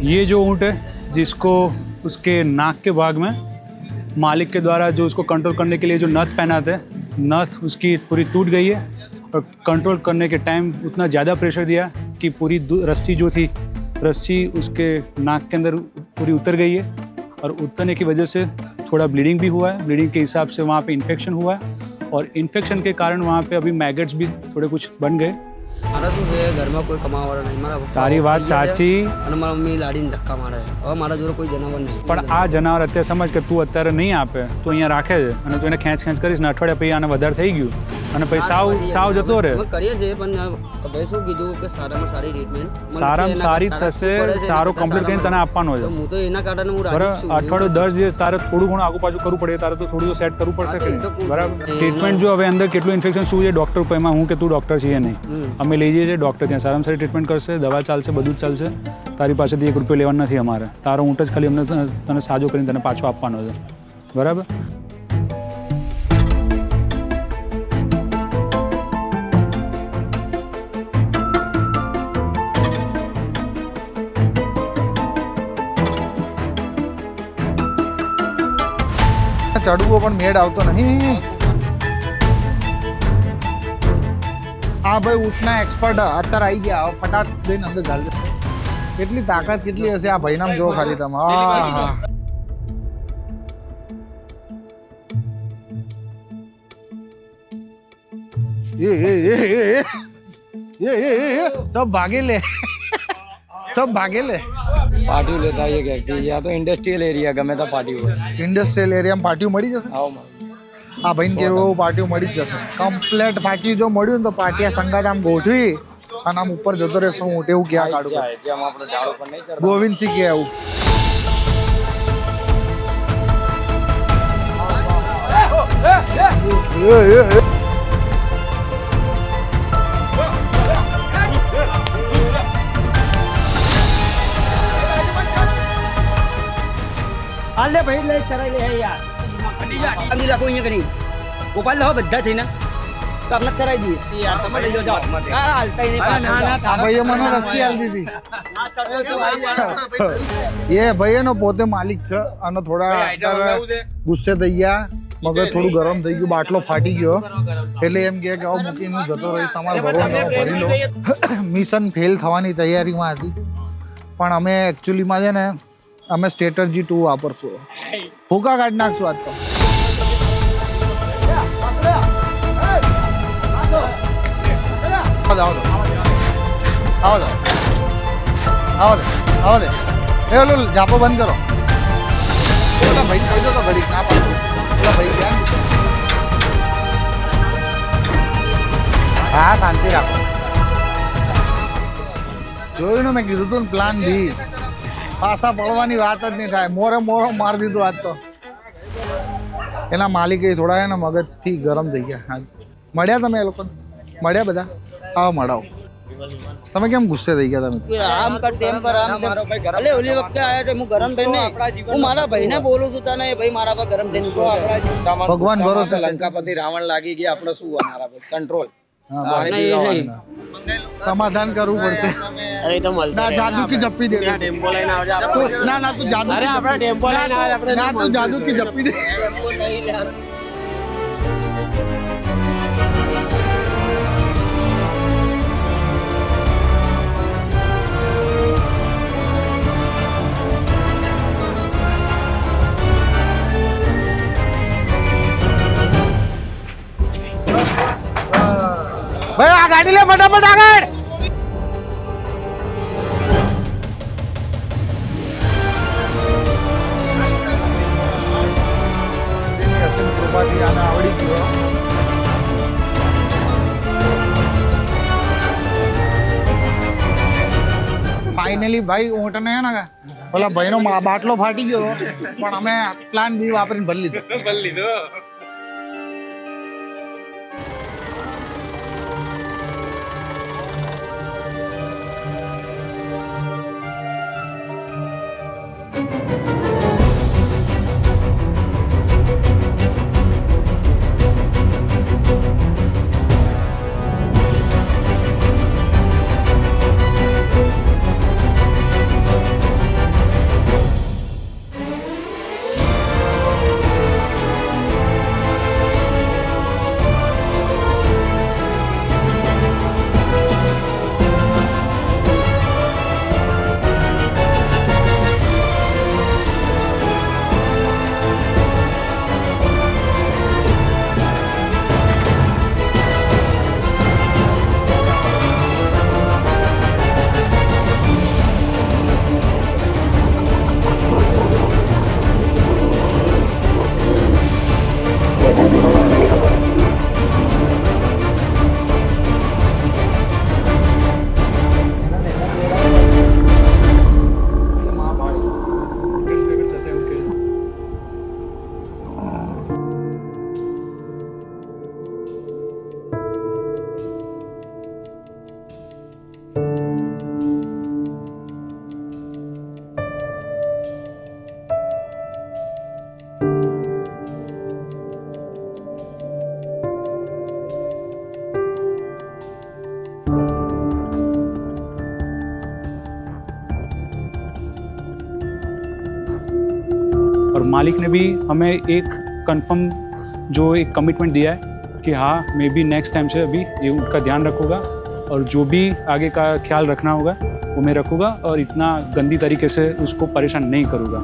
ये जो ऊँट है जिसको उसके नाक के भाग में मालिक के द्वारा जो उसको कंट्रोल करने के लिए जो नथ पहनाते हैं, नथ उसकी पूरी टूट गई है और कंट्रोल करने के टाइम उतना ज़्यादा प्रेशर दिया कि पूरी रस्सी जो थी, रस्सी उसके नाक के अंदर पूरी उतर गई है और उतरने की वजह से थोड़ा ब्लीडिंग भी हुआ है। ब्लीडिंग के हिसाब से वहाँ पे इन्फेक्शन हुआ है और इन्फेक्शन के कारण वहाँ पे अभी मैगट्स भी थोड़े कुछ बन गए। મારા શું છે ઘરમાં કોઈ કમાવાવાળા નહીં, મારા પપ્પા તારી વાત સાચી અને મારા મમ્મી લાડીને ધક્કા મારે. હવે મારા જોડે કોઈ જનાવર નહીં. પણ આ જનાવર અત્યારે સમજ કે તું અત્યારે નહીં આપે તો અહીંયા રાખે છે અને તું એને ખેંચ કરીશ ને અઠવાડિયા પછી આને વધારે થઈ ગયું અને પછી સાવ જતો રહે. અમે કરીએ છીએ પણ ભાઈ શું કીધું કે સારામાં સારી ટ્રીટમેન્ટ સારામાં સારી થશે, સારો કમ્પ્લીટ કરીને તને આપવાનો છે. હું તો એના કારણે હું બરાબર. રાજી છું. અઠવાડિયું 10 દિવસ તારે થોડું ઘણું આગુ પાછું કરવું પડે, તારે તો થોડું સેટ કરવું પડશે કે બરાબર. ટ્રીટમેન્ટ જો હવે અંદર કેટલું ઇન્ફેક્શન શું છે ડૉક્ટર ઉપર, એમાં હું કે તું ડૉક્ટર છીએ નહીં, અમે લઈ જઈએ છીએ ડૉક્ટર ત્યાં સારામાં સારી ટ્રીટમેન્ટ કરશે, દવા ચાલશે, બધું જ ચાલશે. તારી પાસેથી 1 રૂપિયો લેવાનો નથી અમારે. તારો ઊંટ જ ખાલી અમને તને સાજો કરીને તને પાછો આપવાનો છે. બરાબર. ચડવો પણ મેળ આવતો નહીં. હા ભાઈ ઊંટના એક્સપર્ટ અત્યારે આવી ગયા. હવે ફટાટ જઈને અંદર ઘાલ દે. કેટલી તાકાત કેટલી હશે આ ભાઈનામ જો ખાલી તમે. હા सब भागे ले सब भागे ले. પાર્ટી લેતા આવીએ ક્યાંકથી, યા તો ઇન્ડસ્ટ્રીયલ એરિયા ગમે ત્યાં પાર્ટી હોય. ઇન્ડસ્ટ્રીયલ એરિયામાં પાર્ટીઓ મળી જશે. હા ભાઈને કેવું પાર્ટીઓ મળી જ જશે. કમ્પ્લેટ પાર્ટી જો મળ્યું ને તો પાર્ટીયા સંગાત આમ ગોઠવી અને આમ ઉપર જતો રહેશે. હું એવું ક્યાં કાઢું જેમ આપણે ઝાડ ઉપર નહીં ચડતા. ગોવિંદસિંહ કે આવું હાલે ભાઈ લઈ ચરાઈ લે યાર. અંદી રાખો અહીંયા કરી ગોપાલ લો બધા થઈને તો આપણે ચરાઈ દઈએ યાર. તમે લઈ જાઓ. હા હાલતા નહીં. આ ભાઈએ મને રસ્સી આલી દીધી. એ ભાઈનો પોતે માલિક છે અને થોડા ગુસ્સે થઈ ગયા, મગજ થોડું ગરમ થઈ ગયું, બાટલો ફાટી ગયો એટલે એમ કે આવું મૂકીને હું જતો રહીશ, તમારે ભરવાનો ભરી લો. મિશન ફેલ થવાની તૈયારીમાં હતી પણ અમે એકચ્યુઅલીમાં છે ને અમે સ્ટ્રેટર્જી 2 વાપરશું. ભૂકા કાઢી નાખશું આજ તો. આવો દે એ ઓલું જાપો બંધ કરો. ઓલા ભાઈ કહી દો તો ઘડી ના પાડું. ઓલા ભાઈ ધ્યાન. હા શાંતિ રાખો. જોયું ને મેં કીધું તું ને પ્લાન બી. પાછા પડવાની વાત જ નહીં થાય. મોરો મારી દીધું આજ તો. એના માલિકે થોડા ને મગજથી ગરમ થઈ ગયા. મળ્યા તમે એ લોકો મળ્યા બધા? આવો મળાવો. તમે કેમ ગુસ્સે થઈ ગયા? તમે આમ કર તેમ કર આમ અલે ઓલી વખતે આયા તો હું ગરમ થઈને હું મારા ભાઈને બોલું છું તને ભાઈ મારા પર ગરમ થઈને ભગવાન ભરોસે લંકાપતિ રાવણ લાગી ગયા. આપણે શું મારા પર કંટ્રોલ સમાધાન કરવું પડશે. અરે તો ના જાદુ કી જપ્પી દે. ટેમ્પો લઈને આવજે. ના ના તું જાદુ. અરે આપણે ટેમ્પો લઈને આવજે. આપણે ના તું જાદુ કી જપ્પી દે. ભાઈ આ ગાડી લે ફટાફટ આગળ. આવડી ગયો. ફાઇનલી ભાઈ ઊંટને હે ને પેલા ભાઈનો બાટલો ફાટી ગયો પણ અમે પ્લાન બી વાપરીને ભરી લીધો. मालिक ने भी हमें एक कंफर्म जो एक कमिटमेंट दिया है कि हाँ मैं भी नेक्स्ट टाइम से अभी ये उनका ध्यान रखूँगा और जो भी आगे का ख्याल रखना होगा वो मैं रखूँगा और इतना गंदी तरीके से उसको परेशान नहीं करूँगा।